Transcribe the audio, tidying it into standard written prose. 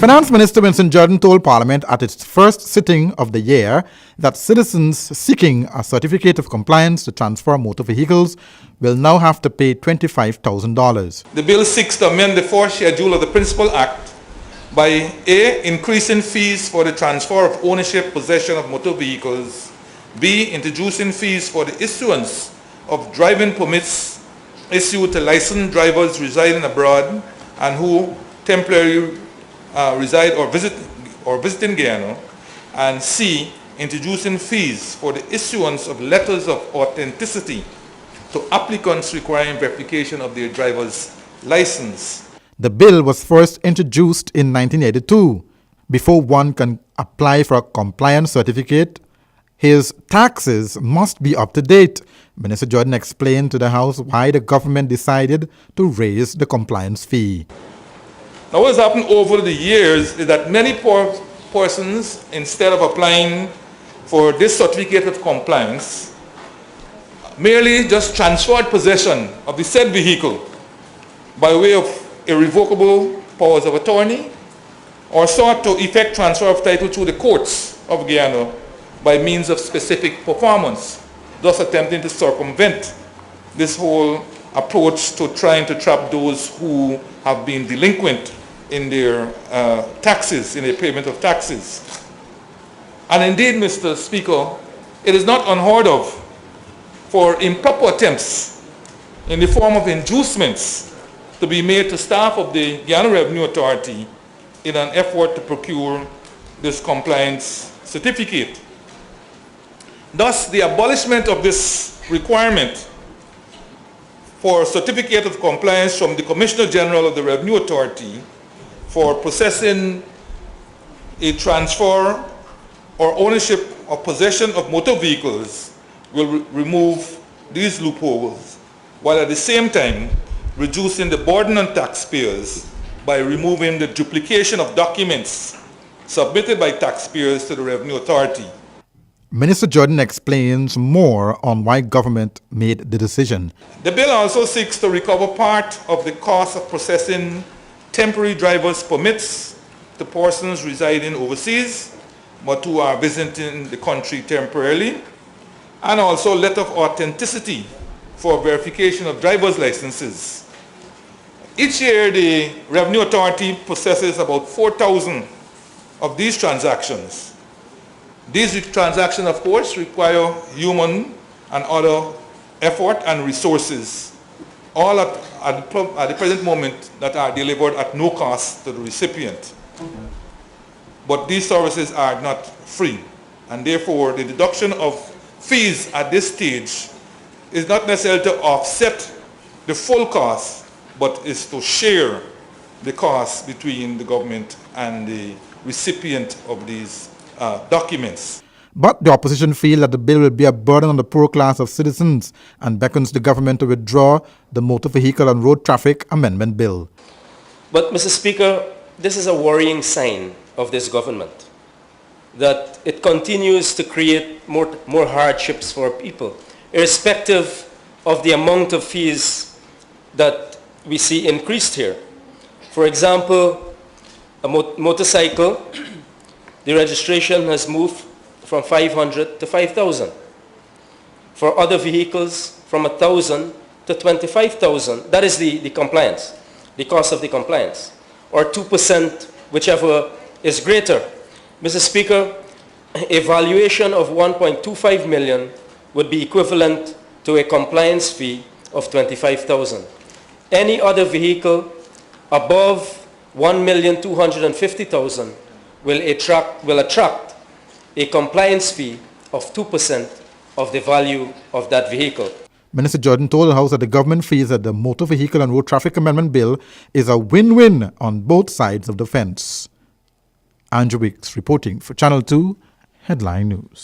Finance Minister Winston Jordan told Parliament at its first sitting of the year that citizens seeking a certificate of compliance to transfer motor vehicles will now have to pay $25,000. The bill seeks to amend the fourth schedule of the Principal Act by A. Increasing fees for the transfer of ownership, possession of motor vehicles, B. Introducing fees for the issuance of driving permits issued to licensed drivers residing abroad and who temporarily reside or visiting Guyana, and C. Introducing fees for the issuance of letters of authenticity to applicants requiring verification of their driver's license. The bill was first introduced in 1982. Before one can apply for a compliance certificate, his taxes must be up to date. Minister Jordan explained to the House why the government decided to raise the compliance fee. Now, what has happened over the years is that many persons, instead of applying for this certificate of compliance, merely just transferred possession of the said vehicle by way of irrevocable powers of attorney, or sought to effect transfer of title through the courts of Guyana by means of specific performance, thus attempting to circumvent this whole approach to trying to trap those who have been delinquent in their taxes, in their payment of taxes. And indeed, Mr. Speaker, it is not unheard of for improper attempts in the form of inducements to be made to staff of the Guyana Revenue Authority in an effort to procure this compliance certificate. Thus, the abolishment of this requirement for certificate of compliance from the Commissioner General of the Revenue Authority for processing a transfer or ownership or possession of motor vehicles will remove these loopholes, while at the same time reducing the burden on taxpayers by removing the duplication of documents submitted by taxpayers to the Revenue Authority. Minister Jordan explains more on why government made the decision. The bill also seeks to recover part of the cost of processing temporary driver's permits to persons residing overseas but who are visiting the country temporarily, and also letter of authenticity for verification of driver's licenses. Each year, the Revenue Authority processes about 4,000 of these transactions. These transactions, of course, require human and other effort and resources, all at the present moment that are delivered at no cost to the recipient. But these services are not free, and therefore the deduction of fees at this stage is not necessarily to offset the full cost, but is to share the cost between the government and the recipient of these documents. But the opposition feel that the bill will be a burden on the poor class of citizens and beckons the government to withdraw the Motor Vehicle and Road Traffic Amendment Bill. But, Mr. Speaker, this is a worrying sign of this government, that it continues to create more hardships for people, irrespective of the amount of fees that we see increased here. For example, a motorcycle, the registration has moved from 500 to 5,000. For other vehicles, from 1,000 to 25,000. That is the compliance, the cost of the compliance, or 2%, whichever is greater. Mr. Speaker, a valuation of 1.25 million would be equivalent to a compliance fee of 25,000. Any other vehicle above 1,250,000 will attract a compliance fee of 2% of the value of that vehicle. Minister Jordan told the House that the government feels that the Motor Vehicle and Road Traffic Amendment Bill is a win-win on both sides of the fence. Andrew Wicks reporting for Channel 2 Headline News.